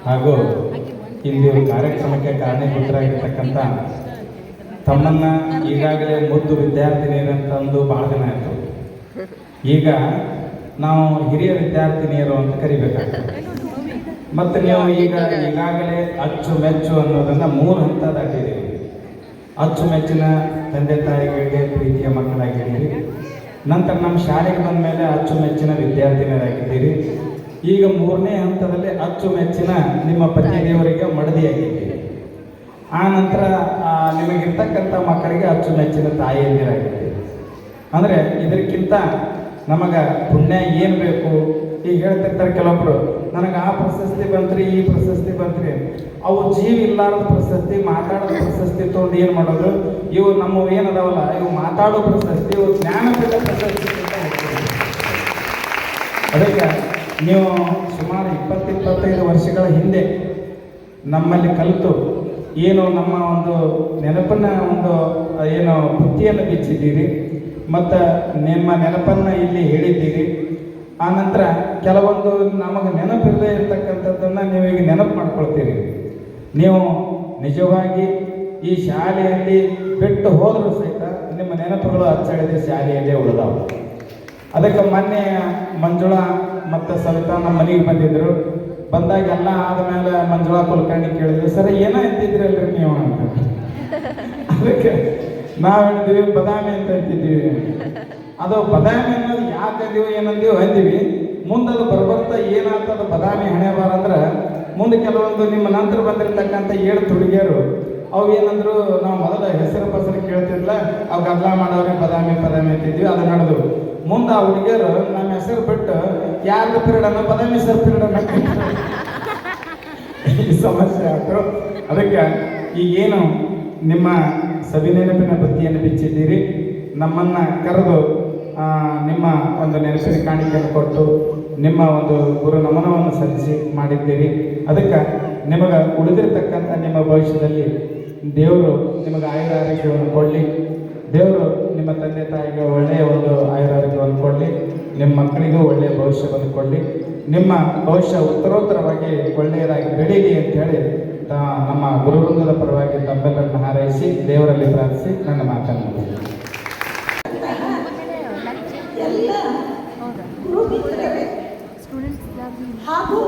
ಹಾಗೂ ಇಲ್ಲಿ ಕಾರ್ಯಕ್ರಮಕ್ಕೆ ಕಾರಣೀಭೂತರಾಗಿರ್ತಕ್ಕಂಥ ತಮ್ಮನ್ನ ಈಗಾಗಲೇ ಮುದ್ದು ವಿದ್ಯಾರ್ಥಿನಿಯರಂತಂದು ಭಾಳ ದಿನ ಆಯಿತು. ಈಗ ನಾವು ಹಿರಿಯ ವಿದ್ಯಾರ್ಥಿನಿಯರು ಅಂತ ಕರಿಬೇಕಾಗ್ತದೆ. ಮತ್ತು ನೀವು ಈಗಾಗಲೇ ಅಚ್ಚುಮೆಚ್ಚು ಅನ್ನೋದನ್ನು 3 ಹಂತ ದಾಟಿದ್ದೀರಿ. ಅಚ್ಚುಮೆಚ್ಚಿನ ತಂದೆ ತಾಯಿಗಳಿಗೆ ಪ್ರೀತಿಯ ಮಕ್ಕಳಾಗಿದ್ದೀರಿ. ನಂತರ ನಮ್ಮ ಶಾಲೆಗೆ ಬಂದ ಮೇಲೆ ಅಚ್ಚುಮೆಚ್ಚಿನ ವಿದ್ಯಾರ್ಥಿನಿಯರಾಗಿದ್ದೀರಿ. ಈಗ 3ನೇ ಹಂತದಲ್ಲಿ ಅಚ್ಚುಮೆಚ್ಚಿನ ನಿಮ್ಮ ಪತಿದೇವರಿಗೆ ಮಡದಿಯಾಗಿದ್ದೀರಿ. ಆ ನಂತರ ನಿಮಗಿರ್ತಕ್ಕಂಥ ಮಕ್ಕಳಿಗೆ ಅಚ್ಚುಮೆಚ್ಚಿನ ತಾಯಿಯಂದಿರಾಗಿದ್ದೀರಿ. ಅಂದರೆ ಇದಕ್ಕಿಂತ ನಮಗೆ ಪುಣ್ಯ ಏನು ಬೇಕು? ಈಗ ಹೇಳ್ತಿರ್ತಾರೆ ಕೆಲವೊಬ್ಬರು, ನನಗೆ ಆ ಪ್ರಶಸ್ತಿ ಬಂತ್ರಿ, ಈ ಪ್ರಶಸ್ತಿ ಬಂತ್ರಿ. ಅವು ಜೀವ ಇಲ್ಲಾರದ ಪ್ರಶಸ್ತಿ, ಮಾತಾಡೋ ಪ್ರಶಸ್ತಿ ತೊಗೊಂಡು ಏನು ಮಾಡೋದು? ಇವು ನಮ್ಮ ಏನದಾವಲ್ಲ, ಇವು ಮಾತಾಡೋ ಪ್ರಶಸ್ತಿ, ಇವು ಜ್ಞಾನಪೀಠ ಪ್ರಶಸ್ತಿ ಅಂತ ಹೇಳ್ತೀವಿ. ಅದಕ್ಕೆ ನೀವು ಸುಮಾರು 20-25 ವರ್ಷಗಳ ಹಿಂದೆ ನಮ್ಮಲ್ಲಿ ಕಲಿತು ಏನು ನಮ್ಮ ಒಂದು ನೆನಪನ್ನು ಏನು ಬುದ್ಧಿಯನ್ನು ಬಿಚ್ಚಿದ್ದೀರಿ ಮತ್ತು ನಿಮ್ಮ ನೆನಪನ್ನು ಇಲ್ಲಿ ಹೇಳಿದ್ದೀರಿ. ಆ ನಂತರ ಕೆಲವೊಂದು ನಮಗೆ ನೆನಪಿಲ್ಲದೆ ಇರತಕ್ಕಂಥದ್ದನ್ನು ನೀವು ಈಗ ನೆನಪು ಮಾಡ್ಕೊಳ್ತೀರಿ. ನೀವು ನಿಜವಾಗಿ ಈ ಶಾಲೆಯಲ್ಲಿ ಬಿಟ್ಟು ಹೋದರೂ ಸಹಿತ ನಿಮ್ಮ ನೆನಪುಗಳು ಅಚ್ಚಳಿದ ಶಾಲೆಯಲ್ಲೇ ಉಳಿದಾವೆ. ಅದಕ್ಕೆ ಮೊನ್ನೆ ಮಂಜುಳಾ ಮತ್ತು ಸವಿತಾ ನಮ್ಮ ಮನೆಗೆ ಬಂದಿದ್ದರು. ಬಂದಾಗ ಎಲ್ಲ ಆದಮೇಲೆ ಮಂಜುಳಾ ಕುಲಕರ್ಣಿ ಕೇಳಿದ್ರು, ಸರ್ ಏನೋ ಅಂತಿದ್ರಲ್ರಿ ನೀವು ಅಂತ. ಅದಕ್ಕೆ ನಾವು ಹೇಳಿದ್ವಿ ಬದಾಮಿ ಅಂತ ಅಂತಿದ್ದೀವಿ. ಅದು ಬದಾಮಿ ಅನ್ನೋದು ಯಾಕೆ ಅಂದೀವಿ ಏನಂದೀವಿ ಅಂದೀವಿ. ಮುಂದೆ ಅದು ಬರ್ಬರ್ತಾ ಏನಾಗ್ತದ ಬದಾಮಿ ಹಣೆ ಬಾರ ಅಂದ್ರೆ ಮುಂದೆ ಕೆಲವೊಂದು ನಿಮ್ಮ ನಂತರ ಬಂದಿರತಕ್ಕಂಥ 7 ಹುಡುಗಿಯರು ಅವು ಏನಂದ್ರು, ನಾವು ಮೊದಲ ಹೆಸರು ಕೇಳ್ತಿದ್ಲ, ಅವು ಗದ್ದಲ ಮಾಡೋರಿಗೆ ಬದಾಮಿ ಅಂತಿದ್ವಿ. ಅದು ನಡೆದು ಮುಂದೆ ಆ ಹುಡುಗಿಯರು ನಮ್ಮ ಹೆಸರು ಬಿಟ್ಟು ಯಾರ್ದು ಪಿರಿಯಡ್ ಅನ್ನೋ ಬದಾಮಿ ಸರ್ ಪಿರಿಯಡ್ ಅನ್ನೋ ಈ ಸಮಸ್ಯೆ ಆಯ್ತು. ಅದಕ್ಕೆ ಈಗೇನು ನಿಮ್ಮ ಸವಿನೆನಪಿನ ಬುದ್ಧಿಯನ್ನು ಬಿಚ್ಚಿದ್ದೀರಿ, ನಮ್ಮನ್ನು ಕರೆದು ನಿಮ್ಮ ಒಂದು ನೆನಪಿನ ಕಾಣಿಕೆಯನ್ನು ಕೊಟ್ಟು ನಿಮ್ಮ ಒಂದು ಗುರು ನಮನವನ್ನು ಸಲ್ಲಿಸಿ ಮಾಡಿದ್ದೀರಿ. ಅದಕ್ಕೆ ನಿಮಗೆ ಉಳಿದಿರತಕ್ಕಂಥ ನಿಮ್ಮ ಭವಿಷ್ಯದಲ್ಲಿ ದೇವರು ನಿಮಗೆ ಆಯುರಾರೋಗ್ಯವನ್ನು ಕೊಡಲಿ. ದೇವರು ನಿಮ್ಮ ತಂದೆ ತಾಯಿಗೆ ಒಳ್ಳೆಯ ಒಂದು ಆಯುರಾರೋಗ್ಯವನ್ನು ಕೊಡಲಿ. ನಿಮ್ಮ ಮಕ್ಕಳಿಗೂ ಒಳ್ಳೆಯ ಭವಿಷ್ಯವನ್ನು ಕೊಡಲಿ. ನಿಮ್ಮ ಭವಿಷ್ಯ ಉತ್ತರೋತ್ತರವಾಗಿ ಒಳ್ಳೆಯದಾಗಿ ಬೆಳೀಲಿ ಅಂತೇಳಿ ನಮ್ಮ ಗುರುವೃಂದದ ಪರವಾಗಿ ತಮ್ಮೆಲ್ಲರನ್ನು ಹಾರೈಸಿ ದೇವರಲ್ಲಿ ಪ್ರಾರ್ಥಿಸಿ ನನ್ನ ಮಾತನ್ನು ಹಾಗೂ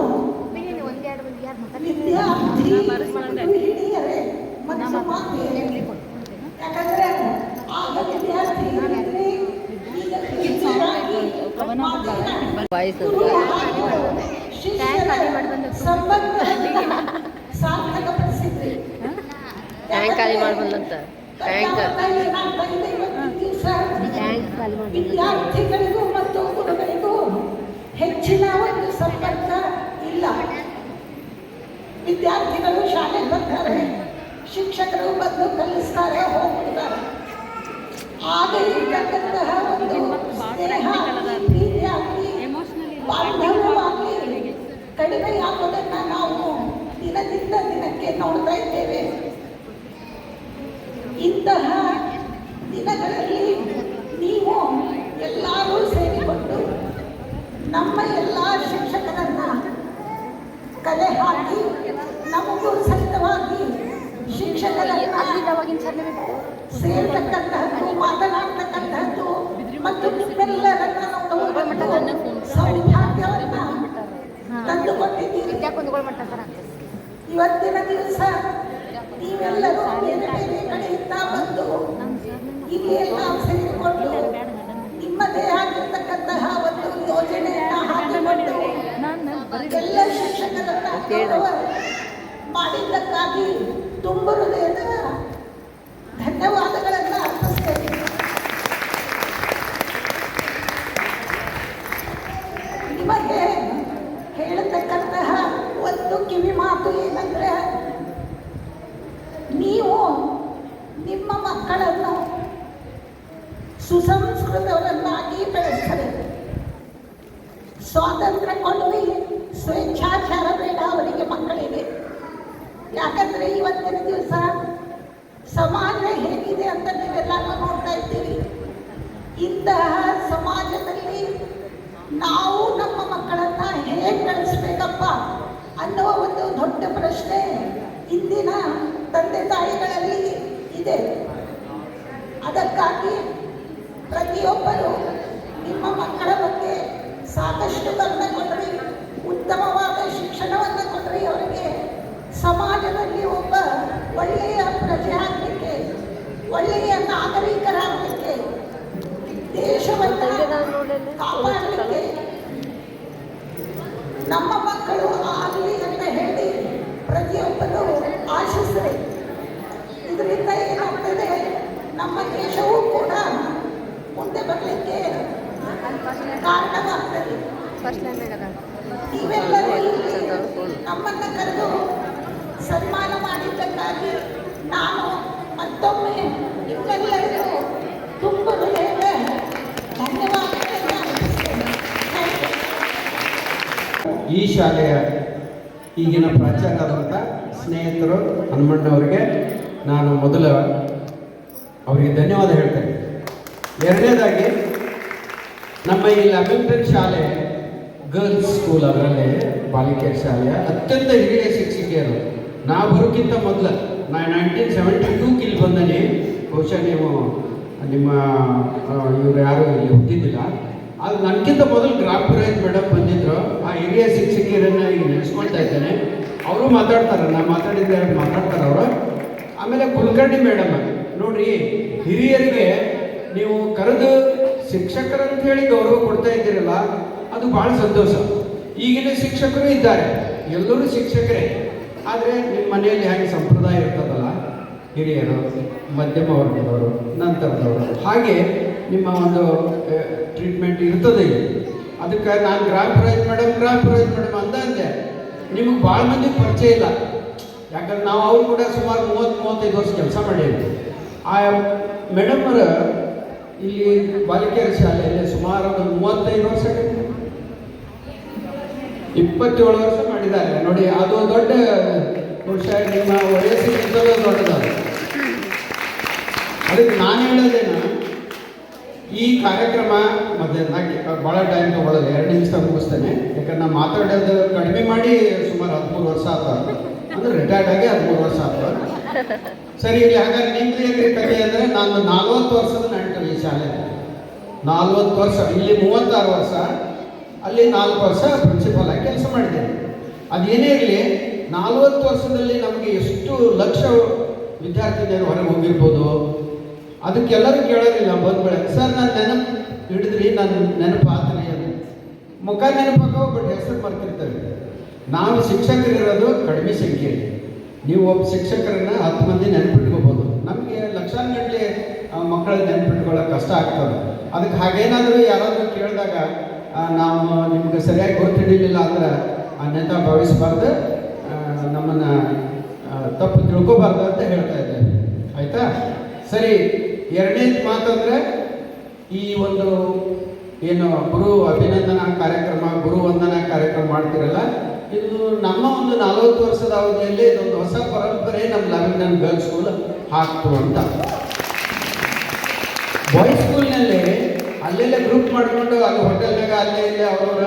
ಯಾಕಂದ್ರೆ ಆಗ ವಿದ್ಯಾರ್ಥಿ ಸಾರ್ಥಕಪಡಿಸಿದ್ರಿ. ವಿದ್ಯಾರ್ಥಿಗಳಿಗೂ ಮತ್ತು ಗುರುಗಳಿಗೂ ಹೆಚ್ಚಿನ ಒಂದು ಸಂಪರ್ಕ ಇಲ್ಲ. ವಿದ್ಯಾರ್ಥಿಗಳು ಶಾಲೆಗೆ ಬರ್ತಾರೆ, ಶಿಕ್ಷಕರು ಬಂದು ಕಲಿಸ್ತಾರೆ, ಹೋಗ್ಬಿಡ್ತಾರೆ. ಆಗ ಇರ್ತಕ್ಕಂತಹ ಒಂದು ಸ್ನೇಹ ಪ್ರೀತಿಯಾಗಲಿ ಬಾಂಧವ್ಯವಾಗಲಿ ಕಡಿಮೆಯಾಗೋದನ್ನ ನಾವು ದಿನದಿಂದ ದಿನಕ್ಕೆ ನೋಡ್ತಾ ಇದ್ದೇವೆ. ಇಂತಹ ದಿನಗಳಲ್ಲಿ ನೀವು ಎಲ್ಲರೂ ಸೇರಿಕೊಂಡು ನಮ್ಮ ಎಲ್ಲ ಶಿಕ್ಷಕರನ್ನ ಕಲೆ ಹಾಕಿ ನಮಗೂ ಸಹಿತವಾಗಿ ಶಿಕ್ಷಕರನ್ನ ಸೇರ್ತಕ್ಕಂತಹದ್ದು, ಮಾತನಾಡ್ತಕ್ಕಂತಹದ್ದು ಮತ್ತು ನಿಮ್ಮೆಲ್ಲರನ್ನ ಸೌಭಾಗ್ಯವನ್ನ ತಂದುಕೊಟ್ಟಿದ್ದೀರಿ. ಇವತ್ತಿನ ದಿವಸ ನೀವೆಲ್ಲರೂ ಬೇರೆ ಬೇರೆ ಕಡೆಯಿಂದ ಬಂದು ಇಲ್ಲಿ ಎಲ್ಲ ಸೇರಿಕೊಂಡು ನಿಮ್ಮದೇ ಆಗಿರ್ತಕ್ಕಂತಹ ಒಂದು ಯೋಜನೆಯನ್ನ ಹಾಕಿಕೊಂಡು ಎಲ್ಲ ಶಿಕ್ಷಕರನ್ನ ಮಾಡಿದ್ದಕ್ಕಾಗಿ ತುಂಬ ಹೃದಯದ ಧನ್ಯವಾದಗಳನ್ನು ಅರ್ಪಿಸ್ತೇನೆ. ನಿಮಗೆ ಹೇಳತಕ್ಕಂತಹ ಒಂದು ಕಿವಿ ಮಾತು ಏನಂದ್ರೆ, ನೀವು ನಿಮ್ಮ ಮಕ್ಕಳನ್ನು ಸುಸಂಸ್ಕೃತವರನ್ನಾಗಿ ಬೆಳೆಸ್ತಾರೆ. ಸ್ವಾತಂತ್ರ್ಯ ಕೊಡುವಿ, ಸ್ವೇಚ್ಛಾಚಾರ ಬೇಡ ಅವರಿಗೆ ಮಕ್ಕಳಿಗೆ. ಯಾಕಂದ್ರೆ ಇವತ್ತಿನ ದಿವಸ ಸಮಾಜ ಹೇಗಿದೆ ಅಂತ ನೀವೆಲ್ಲ ನೋಡ್ತಾ ಇದ್ದೀವಿ. ಇಂತಹ ಸಮಾಜದಲ್ಲಿ ನಾವು ನಮ್ಮ ಮಕ್ಕಳನ್ನ ಹೇಗೆ ಬೆಳೆಸ್ಬೇಕಪ್ಪ ಅನ್ನುವ ಒಂದು ದೊಡ್ಡ ಪ್ರಶ್ನೆ ಇಂದಿನ ತಂದೆ ತಾಯಿಗಳಲ್ಲಿ ಇದೆ. ಅದಕ್ಕಾಗಿ ಪ್ರತಿಯೊಬ್ಬರು ನಿಮ್ಮ ಮಕ್ಕಳ ಬಗ್ಗೆ ಸಾಕಷ್ಟು ಗಮನ ಕೊಡ್ರಿ, ಉತ್ತಮವಾದ ಶಿಕ್ಷಣವನ್ನು ಕೊಡ್ರಿ. ಅವರಿಗೆ ಸಮಾಜದಲ್ಲಿ ಒಬ್ಬ ಒಳ್ಳೆಯ ಪ್ರಜೆ ಆಗಲಿಕ್ಕೆ, ಒಳ್ಳೆಯ ನಾಗರಿಕರಾಗಲಿಕ್ಕೆ, ದೇಶವನ್ನು ಕಾಪಾಡಲಿಕ್ಕೆ ನಮ್ಮ ಮಕ್ಕಳು ಆಗಲಿ ಅಂತ ಹೇಳಿ ಪ್ರತಿಯೊಬ್ಬರು ಆಶಿಸ್ರಿ. ಇದರಿಂದ ಏನಾಗ್ತದೆ, ನಮ್ಮ ದೇಶವೂ ಕೂಡ ಮುಂದೆ ಬರಲಿಕ್ಕೆ ಕಾರಣವಾಗ್ತದೆ. ನೀವೆಲ್ಲರೂ ನಮ್ಮನ್ನು ಕರೆದು ಸನ್ಮಾನ ಮಾಡಿದ್ದಕ್ಕಾಗಿ ನಾನು ಮತ್ತೊಮ್ಮೆ ನಿಮ್ಮೆಲ್ಲರಿಗೂ ತುಂಬ ಹೃದಯದ ಧನ್ಯವಾದಗಳನ್ನು ಅರ್ಪಿಸ್ತೇನೆ. ಈ ಶಾಲೆಯ ಈಗಿನ ಪ್ರಾಚಾರ್ಯರಾದಂಥ ಸ್ನೇಹಿತರು ಹನುಮಣ್ಣವರಿಗೆ ನಾನು ಮೊದಲು ಅವರಿಗೆ ಧನ್ಯವಾದ ಹೇಳ್ತೇನೆ. ಎರಡನೇದಾಗಿ ನಮ್ಮ ಈ ಲ್ಯಾಮಿಂಗ್ಟನ್ ಶಾಲೆ ಗರ್ಲ್ಸ್ ಸ್ಕೂಲ್, ಅದರಲ್ಲಿ ಬಾಲಿಕೆಯರ ಶಾಲೆಯ ಅತ್ಯಂತ ಹಿರಿಯ ಶಿಕ್ಷಕಿಯರು. ನಾವು ಬರೋಕ್ಕಿಂತ ಮೊದಲು ನಾನು 1972 ಇಲ್ಲಿ ಬಂದನಿ. ಬಹುಶಃ ನೀವು ನಿಮ್ಮ ಇವರು ಯಾರು ಇಲ್ಲಿ ಹುಟ್ಟಿದ್ದಿಲ್ಲ. ಅದು ನನಗಿಂತ ಮೊದಲು ಗ್ರಾಮ ಪುರೋಹಿತ್ ಮೇಡಮ್ ಬಂದಿದ್ರು. ಆ ಹಿರಿಯ ಶಿಕ್ಷಕಿಯರನ್ನು ಈಗ ನೆನೆಸ್ಕೊಳ್ತಾ ಇದ್ದೇನೆ. ಅವರು ಮಾತಾಡ್ತಾರೆ, ನಾನು ಮಾತಾಡಿದ್ರೆ ಮಾತಾಡ್ತಾರೆ ಅವರು. ಆಮೇಲೆ ಕುಲಕರ್ಣಿ ಮೇಡಮ್ ನೋಡ್ರಿ, ಹಿರಿಯರಿಗೆ ನೀವು ಕರೆದು ಶಿಕ್ಷಕರಂತ ಹೇಳಿ ಗೌರವ ಕೊಡ್ತಾ ಇದ್ದೀರಲ್ಲ, ಅದು ಭಾಳ ಸಂತೋಷ. ಈಗಿನ ಶಿಕ್ಷಕರು ಇದ್ದಾರೆ, ಎಲ್ಲರೂ ಶಿಕ್ಷಕರೇ. ಆದರೆ ನಿಮ್ಮ ಮನೆಯಲ್ಲಿ ಹಾಗೆ ಸಂಪ್ರದಾಯ ಇರ್ತದಲ್ಲ, ಹಿರಿಯರು, ಮಧ್ಯಮ ವರ್ಗದವರು, ನಂತರದವರು, ಹಾಗೆ ನಿಮ್ಮ ಒಂದು ಟ್ರೀಟ್ಮೆಂಟ್ ಇರ್ತದೆ. ಅದಕ್ಕೆ ನಾನು ಗ್ರಾಮ ಪುರೋಹಿತ್ ಮೇಡಮ್ ಅಂದೆ. ನಿಮಗೆ ಭಾಳ ಮಂದಿ ಪರಿಚಯ ಇಲ್ಲ, ಯಾಕಂದ್ರೆ ನಾವು ಅವ್ರು ಕೂಡ ಸುಮಾರು 30-35 ವರ್ಷ ಕೆಲಸ ಮಾಡೀವಿ. ಆ ಮೇಡಮ್ರ ಇಲ್ಲಿ ಬಾಲಿಕೆಯರ ಶಾಲೆಯಲ್ಲಿ ಸುಮಾರು ಒಂದು 35 ವರ್ಷ 27 ವರ್ಷ ಮಾಡಿದ್ದಾರೆ ನೋಡಿ. ಅದು ದೊಡ್ಡ ಬಹುಶಃ ನಿಮ್ಮ ವಯಸ್ಸಿಗಿಂತಲೂ ದೊಡ್ಡದಾದ. ಅದಕ್ಕೆ ನಾನು ಹೇಳೋದೇನು, ಈ ಕಾರ್ಯಕ್ರಮ ಮತ್ತೆ ಭಾಳ ಟೈಮ್ ತೊಗೊಳ್ಳೋದು, 2 ನಿಮಿಷ ಮುಗಿಸ್ತೇನೆ. ಯಾಕಂದ್ರೆ ನಾನು ಮಾತಾಡೋದು ಕಡಿಮೆ ಮಾಡಿ ಸುಮಾರು 13 ವರ್ಷ ಆಯ್ತು, ಅಂದ್ರೆ ರಿಟೈರ್ಡ್ ಆಗಿ 13 ವರ್ಷ ಆಯ್ತು. ಸರಿ, ಇಲ್ಲಿ ಹಾಗಾದ್ರೆ ನಿಮ್ದು ಏನ್ರಿ ಕಥೆ ಅಂದರೆ, ನಾನು 40 ವರ್ಷದ ನಂಟು ಈ ಶಾಲೆ. 40 ವರ್ಷ, ಇಲ್ಲಿ 36 ವರ್ಷ, ಅಲ್ಲಿ 4 ವರ್ಷ ಪ್ರಿನ್ಸಿಪಾಲ್ ಆಗಿ ಕೆಲಸ ಮಾಡಿದ್ದೇನೆ. ಅದೇನೇ ಇರಲಿ, 40 ವರ್ಷದಲ್ಲಿ ನಮಗೆ ಎಷ್ಟು ಲಕ್ಷ ವಿದ್ಯಾರ್ಥಿನಿಯರು ಹೊರಗೆ ಹೋಗಿರ್ಬೋದು. ಅದಕ್ಕೆಲ್ಲರೂ ಕೇಳೋದಿಲ್ಲ ಬಂದ್ಬೇಡ ಸರ್, ನಾನು ನೆನಪು ಹಿಡಿದ್ರಿ, ನಾನು ನೆನಪು ಆತ್ರಿ ಅಂತ ಮುಖ ನೆನಪಾಗೋ, ಬಟ್ ಹೆಸರು ಮರ್ತಿರ್ತಾರೆ. ನಾವು ಶಿಕ್ಷಕರಿರೋದು ಕಡಿಮೆ ಸಂಖ್ಯೆ. ನೀವು ಒಬ್ಬ ಶಿಕ್ಷಕರನ್ನ 10 ಮಂದಿ ನೆನಪಿಟ್ಕೋಬೋದು. ನಮಗೆ ಲಕ್ಷಾನುಗಟ್ಟಲೆ ಮಕ್ಕಳ ನೆನಪಿಟ್ಕೊಳ್ಳೋಕೆ ಕಷ್ಟ ಆಗ್ತದೆ. ಅದಕ್ಕೆ ಹಾಗೇನಾದರೂ ಯಾರಾದರೂ ಕೇಳಿದಾಗ ನಾವು ನಿಮ್ಗೆ ಸರಿಯಾಗಿ ಗೊತ್ತಿಡಲಿಲ್ಲ ಅಂದ್ರೆ ಅನ್ಯತಾ ಭಾವಿಸಬಾರ್ದು, ನಮ್ಮನ್ನು ತಪ್ಪು ತಿಳ್ಕೊಬಾರ್ದು ಅಂತ ಹೇಳ್ತಾ ಇದ್ದೇವೆ. ಆಯಿತಾ? ಸರಿ, ಎರಡನೇದು ಮಾತಂದರೆ, ಈ ಒಂದು ಏನು ಗುರು ಅಭಿನಂದನಾ ಕಾರ್ಯಕ್ರಮ, ಗುರು ವಂದನಾ ಕಾರ್ಯಕ್ರಮ ಮಾಡ್ತಿರಲ್ಲ, ಇದು ನಮ್ಮ ಒಂದು 40 ವರ್ಷದ ಅವಧಿಯಲ್ಲಿ ಇದೊಂದು ಹೊಸ ಪರಂಪರೆ ನಮ್ಮ ಲ್ಯಾಮಿಂಗ್ಟನ್ ಗರ್ಲ್ಸ್ ಸ್ಕೂಲ್ ಹಾಕ್ತು ಅಂತ. ಬಾಯ್ಸ್ ಸ್ಕೂಲ್ನಲ್ಲಿ ಅಲ್ಲೆಲ್ಲ ಗ್ರೂಪ್ ಮಾಡ್ಕೊಂಡು ಅಲ್ಲಿ ಹೋಟೆಲ್ನಾಗ ಅಲ್ಲೇ ಇಲ್ಲೇ ಅವರವರ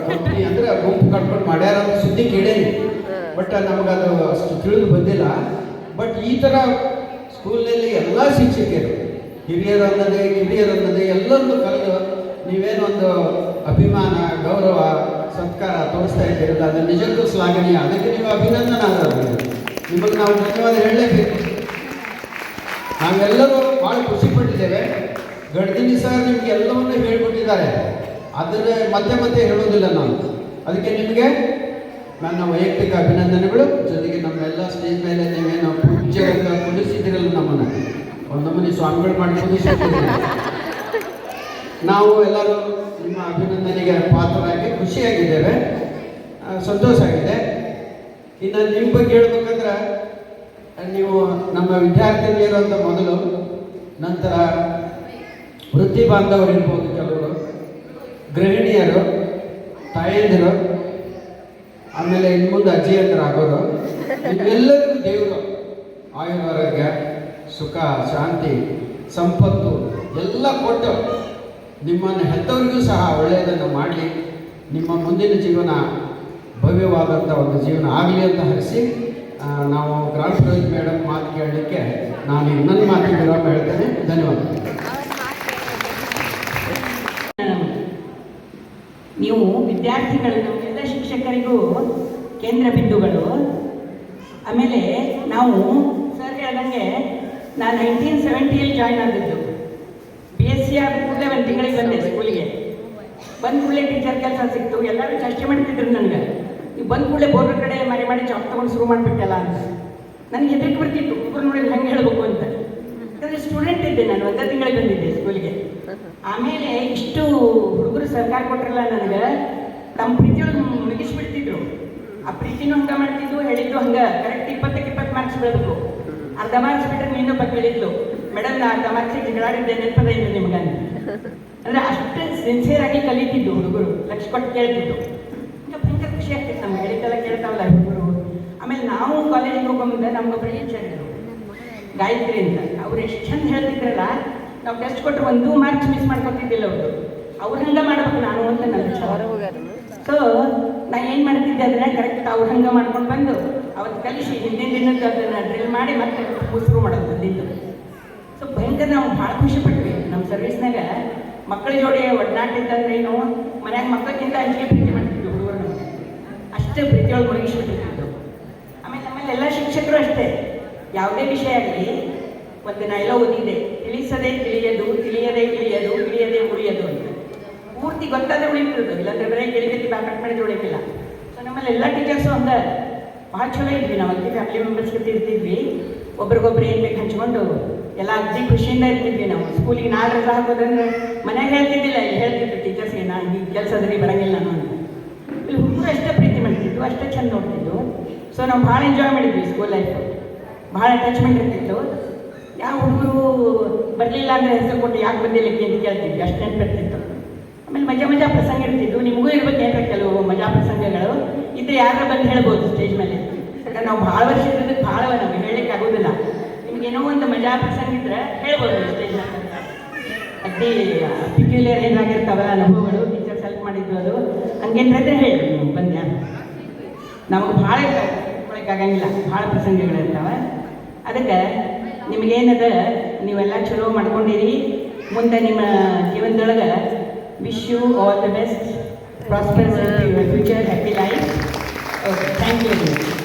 ಕಂಪ್ನಿ ಅಂದರೆ ಗುಂಪು ಕಟ್ಕೊಂಡು ಮಾಡ್ಯಾರ ಸುದ್ದಿ ಕೇಳೇನಿ. ಬಟ್ ನಮಗದು ಅಷ್ಟು ತಿಳಿದು ಬಂದಿಲ್ಲ. ಬಟ್ ಈ ಥರ ಸ್ಕೂಲ್ನಲ್ಲಿ ಎಲ್ಲ ಶಿಕ್ಷಕರು, ಹಿರಿಯರನ್ನದೇ ಕಿರಿಯರನ್ನದೇ ಎಲ್ಲರನ್ನೂ ಕರೆದು ನೀವೇನೊಂದು ಅಭಿಮಾನ, ಗೌರವ, ಸತ್ಕಾರ ತೋರಿಸ್ತಾ ಇದ್ದೀರಲ್ಲ, ಅದು ನಿಜಕ್ಕೂ ಶ್ಲಾಘನೀಯ. ಅದಕ್ಕೆ ನೀವು ಅಭಿನಂದನಾಗಬೇಕು. ನಿಮಗೆ ನಾವು ಧನ್ಯವಾದ ಹೇಳಲೇಬೇಕು. ನಾವೆಲ್ಲರೂ ಭಾಳ ಖುಷಿಪಟ್ಟಿದ್ದೇವೆ. ಗಡ್ದಿನಿ ಸರ್ ನಿಮಗೆ ಎಲ್ಲವನ್ನೂ ಹೇಳಿಬಿಟ್ಟಿದ್ದಾರೆ, ಅದನ್ನೇ ಮತ್ತೆ ಮತ್ತೆ ಹೇಳೋದಿಲ್ಲ ನಾನು. ಅದಕ್ಕೆ ನಿಮಗೆ ನನ್ನ ವೈಯಕ್ತಿಕ ಅಭಿನಂದನೆಗಳು. ಜೊತೆಗೆ ನಮ್ಮೆಲ್ಲ ಸ್ಟೇಜ್ ಮೇಲೆ ನೀವೇನು ಪೂಜ್ಯರಿಂದ ಕುದಿಸಿದಿರಲ್ಲ, ನಮ್ಮನ್ನು ಒಂದು ನಮ್ಮನೆ ಸ್ವಾಮಿಗಳು ಮಾಡಿ ಕುದಿಸಿದ್ದೀರಿ. ನಾವು ಎಲ್ಲರೂ ನಿಮ್ಮ ಅಭಿನಂದನೆಗೆ ಪಾತ್ರರಾಗಿ ಖುಷಿಯಾಗಿದ್ದೇವೆ, ಸಂತೋಷ ಆಗಿದೆ. ಇನ್ನು ನಿಮ್ಮ ಬಗ್ಗೆ ಹೇಳ್ಬೇಕಂದ್ರೆ, ನೀವು ನಮ್ಮ ವಿದ್ಯಾರ್ಥಿನಿಯರು ಅಂತ ಮೊದಲು, ನಂತರ ವೃತ್ತಿ ಬಾಂಧವರು ಇರ್ಬೋದು, ಕೆಲವರು ಗೃಹಿಣಿಯರು, ತಾಯಂದಿರು, ಆಮೇಲೆ ಇನ್ನು ಮುಂದೆ ಅಜ್ಜಿಯಂತರ ಆಗೋರು, ಇವೆಲ್ಲರಿಗೂ ದೇವರು ಆಯುರಾರೋಗ್ಯ, ಸುಖ, ಶಾಂತಿ, ಸಂಪತ್ತು ಎಲ್ಲ ಕೊಟ್ಟು ನಿಮ್ಮನ್ನು ಹೆತ್ತವರಿಗೂ ಸಹ ಒಳ್ಳೆಯದನ್ನು ಮಾಡಲಿ. ನಿಮ್ಮ ಮುಂದಿನ ಜೀವನ ಭವ್ಯವಾದಂಥ ಒಂದು ಜೀವನ ಆಗಲಿ ಅಂತ ಹರಿಸಿ ನಾವು ಗ್ರಾಮ ಪ್ರಯೋಜ್ ಮೇಡಮ್ ಮಾತು ಕೇಳಲಿಕ್ಕೆ ನಾನು ಇನ್ನೊಂದು ಮಾತು ವಿರಾಮ ಹೇಳ್ತೇನೆ. ಧನ್ಯವಾದ. ನೀವು ವಿದ್ಯಾರ್ಥಿಗಳು ನಮಗೆಲ್ಲ ಶಿಕ್ಷಕರಿಗೂ ಕೇಂದ್ರ ಬಿಂದುಗಳು. ಆಮೇಲೆ ನಾವು ಸರ್ ಹೇಳ್ದಂಗೆ ನಾನು 1970 ಜಾಯ್ನ್ ಆಗಿದ್ದು. BSc ಆದ ಕೂಡಲೇ ಒಂದು ತಿಂಗಳಿಗೆ ಬಂದೆ ಸ್ಕೂಲಿಗೆ. ಬಂದ ಕೂಡಲೇ ಟೀಚರ್ ಕೆಲಸ ಸಿಕ್ತು. ಎಲ್ಲರೂ ಚರ್ಚೆ ಮಾಡ್ತಿದ್ರು ನನಗೆ, ನೀವು ಬಂದ ಕೂಡಲೇ ಬೋರ್ಡ್ ಕಡೆ ಮರೆ ಮಾಡಿ ಜಾಬ್ ತೊಗೊಂಡು ಶುರು ಮಾಡಿಬಿಟ್ಟಲ್ಲ ಅಂತ. ನನಗೆ ಹೆದರಿಕೆ ಬರ್ತಿತ್ತು, ಒಬ್ಬರು ನೋಡಿದ್ರೆ ಹೆಂಗೆ ಹೇಳಬೇಕು ಅಂತ. ಯಾಕಂದರೆ ಸ್ಟೂಡೆಂಟ್ ಇದ್ದೆ ನಾನು, ಒಂದೇ ತಿಂಗಳಿಗೆ ಬಂದಿದ್ದೆ ಸ್ಕೂಲಿಗೆ. ಆಮೇಲೆ ಇಷ್ಟು ಹುಡುಗರು ಸರ್ಕಾರ ಕೊಟ್ಟರಲ್ಲ ನನಗೆ, ತಮ್ಮ ಪ್ರೀತಿಯೊಳಗೆ ಮುಗಿಸ್ಬಿಡ್ತಿದ್ರು. ಆ ಪ್ರೀತಿನೂ ಹಂಗೆ ಮಾಡ್ತಿದ್ದು, ಹೇಳಿದ್ದು ಹಂಗೆ ಕರೆಕ್ಟ್ 20ಕ್ಕೆ 20 ಮಾರ್ಕ್ಸ್ ಬೆಳೆದ್ರು. ಅರ್ಧ ಮಾರ್ಕ್ಸ್ ಬಿಟ್ಟರೆ ಇನ್ನೊಬ್ಬ ಕೇಳಿದ್ಲು, ಮೇಡಮ್ ನಾ ಅರ್ಧ ಮಾರ್ಕ್ಸಿಗೆ ಜಗಳಾಡಿದ್ದೆ ನೆನಪದ ಇದೆ ನಿಮ್ಗೆ ಅಂದರೆ ಅಷ್ಟು ಸಿನ್ಸಿಯರ್ ಆಗಿ ಕಲಿತಿದ್ದು ಹುಡುಗರು, ಲಕ್ಷ ಕೊಟ್ಟು ಕೇಳ್ತಿದ್ದು. ಈಗ ಭಯಂಕರ ಖುಷಿ ಆಗ್ತಿತ್ತು ನಮ್ಗೆ, ಹೇಳಿದ್ದೆಲ್ಲ ಕೇಳ್ತಾವಲ್ಲ ಹುಡುಗರು. ಆಮೇಲೆ ನಾವು ಕಾಲೇಜಿಗೆ ಹೋಗೋ ಮುಂದೆ ನಮ್ಗೊಬ್ಬರು ಟೀಚರ್ ಇದ್ರು ಗಾಯತ್ರಿ ಅಂತ. ಅವ್ರು ಎಷ್ಟು ಚಂದ ಹೇಳ್ತಿದ್ರಲ್ಲ, ನಾವು ಟೆಸ್ಟ್ ಕೊಟ್ಟರೆ 1 ಮಾರ್ಕ್ಸ್ ಮಿಸ್ ಮಾಡ್ಕೊತಿದ್ದಿಲ್ಲ ಅವರು. ಅವ್ರು ಹಂಗೆ ಮಾಡ್ಬೇಕು ನಾನು ಅಂತ ನನ್ನ ವಿಚಾರ. ಸೊ ನಾ ಏನು ಮಾಡ್ತಿದ್ದೆ ಅದನ್ನ ಕರೆಕ್ಟ್ ಅವ್ರು ಹಂಗೆ ಮಾಡ್ಕೊಂಡು ಬಂದು ಅವತ್ತು ಕಲಿಸಿ ಹಿಂದಿನ ದಿನದ್ದು ಅದನ್ನು ಡ್ರಿಲ್ ಮಾಡಿ ಮತ್ತೆ ಶುರು ಮಾಡೋದು ಬಂದಿದ್ದು. ಸೊ ಭಯಂಕರ ನಾವು ಭಾಳ ಖುಷಿ ಪಟ್ವಿ. ನಮ್ಮ ಸರ್ವಿಸ್ನಾಗ ಮಕ್ಕಳ ಜೋಡಿ ಒಡನಾಟ ಇದ್ದಂದ್ರೆ ಏನು, ಮನ್ಯಾಗ ಮಕ್ಕಳಿಗಿಂತ ಹೆಚ್ಚಿಗೆ ಪ್ರೀತಿ ಮಾಡ್ತಿದ್ವಿ ಹುಡುಗರು. ಅಷ್ಟೇ ಪ್ರೀತಿಯೊಳಗೆ ಮುಳುಗಿಸ್ಬಿಟ್ಟಿರ್ತಿದ್ರು. ಆಮೇಲೆ ಎಲ್ಲ ಶಿಕ್ಷಕರು ಅಷ್ಟೇ, ಯಾವುದೇ ವಿಷಯ ಆಗಲಿ ಒಂದು ನಾ ಎಲ್ಲ ಓದಿದೆ, ತಿಳಿಸದೆ ತಿಳಿಯದು, ತಿಳಿಯದೆ ತಿಳಿಯದು, ತಿಳಿಯದೆ ಉಳಿಯದು ಅಂತ. ಪೂರ್ತಿ ಗೊತ್ತಾದ್ರೆ ಉಳಿತಿರೋದು, ಇಲ್ಲಾಂದ್ರೆ ಬರೀ ಗೆಳಿಗತಿ ಬ್ಯಾಕಟ್ ಮಾಡಿದ್ರೆ ಉಳಿತಿಲ್ಲ. ಸೊ ನಮ್ಮಲ್ಲಿ ಎಲ್ಲ ಟೀಚರ್ಸು ಹಂಗೆ ಭಾಳ ಚಲೋ ಇದ್ವಿ. ನಾವು ಅಲ್ಲಿ ಫ್ಯಾಮಿಲಿ ಮೆಂಬರ್ಸ್ ಜೊತೆ ಇರ್ತಿದ್ವಿ, ಒಬ್ರಿಗೊಬ್ರು ಏನು ಬೇಕು ಹಂಚ್ಕೊಂಡು ಎಲ್ಲ ಅಜ್ಜಿ ಖುಷಿಯಿಂದ ಇರ್ತಿದ್ವಿ. ನಾವು ಸ್ಕೂಲಿಗೆ ನಾಳೆ ರಜಾ ಹಾಕೋದಂದ್ರೆ ಮನೆಯಾಗ ಹೇಳ್ತಿದ್ದಿಲ್ಲ, ಇಲ್ಲಿ ಹೇಳ್ತಿದ್ರು ಟೀಚರ್ಸ್ಗೆ, ನಾನು ಈ ಕೆಲಸದಲ್ಲಿ ಬರೋಂಗಿಲ್ಲ ನಾನು ಅಂತ. ಇಲ್ಲಿ ಹುಡುಗರು ಅಷ್ಟೇ ಪ್ರೀತಿ ಮಾಡ್ತಿದ್ದು, ಅಷ್ಟೇ ಚೆಂದ ನೋಡ್ತಿದ್ದು. ಸೊ ನಾವು ಭಾಳ ಎಂಜಾಯ್ ಮಾಡಿದ್ವಿ ಸ್ಕೂಲ್ ಲೈಫು, ಭಾಳ ಅಟ್ಯಾಚ್ಮೆಂಟ್ ಇರ್ತಿತ್ತು. ಯಾವ ಹುಡುಗರು ಬರಲಿಲ್ಲ ಅಂದರೆ ಹೆಸರು ಕೊಟ್ಟು ಯಾಕೆ ಬಂದಿಲ್ಲಕ್ಕೆ ಅಂತ ಕೇಳ್ತಿದ್ವಿ, ಅಷ್ಟು ನೆನಪಿರ್ತಿತ್ತು. ಆಮೇಲೆ ಮಜಾ ಪ್ರಸಂಗ ಇರ್ತಿದ್ದು. ನಿಮಗೂ ಇರ್ಬೇಕು ಏನಾರ ಕೆಲವು ಮಜಾ ಪ್ರಸಂಗಗಳು ಇದ್ರೆ ಯಾರು ಬಂದು ಹೇಳ್ಬೋದು ಸ್ಟೇಜ್ ಮೇಲೆ. ಯಾಕಂದ್ರೆ ನಾವು ಭಾಳ ವರ್ಷ ಇರೋದಕ್ಕೆ ಭಾಳ ನಮಗೆ ಹೇಳಲಿಕ್ಕೆ ಆಗೋದಿಲ್ಲ. ನಿಮಗೇನೋ ಒಂದು ಮಜಾ ಪ್ರಸಂಗ ಇದ್ರೆ ಹೇಳ್ಬೋದು ಸ್ಟೇಜ್ ಮೇಲೆ. ಅಡ್ಡಿ ಪಿಕ್ಯುಲರ್ ಏನಾಗಿರ್ತಾವಲ್ಲ ಅನುಭವಗಳು, ಟೀಚರ್ಸ್ ಹೆಲ್ಪ್ ಮಾಡಿದ್ದು ಅದು ಹಂಗೇನಾದ್ರೆ ಹೇಳಿ ನೀವು ಬಂದ್ಯಾ. ನಮಗೆ ಭಾಳ ಆಗಂಗಿಲ್ಲ, ಭಾಳ ಪ್ರಸಂಗಗಳಿರ್ತಾವೆ. ಅದಕ್ಕೆ ನಿಮಗೇನದ ನೀವೆಲ್ಲ ಚಲೋ ಮಾಡ್ಕೊಂಡಿರಿ. ಮುಂದೆ ನಿಮ್ಮ ಜೀವನದೊಳಗೆ wish you all the best, prosperous future, happy life. Okay, thank you.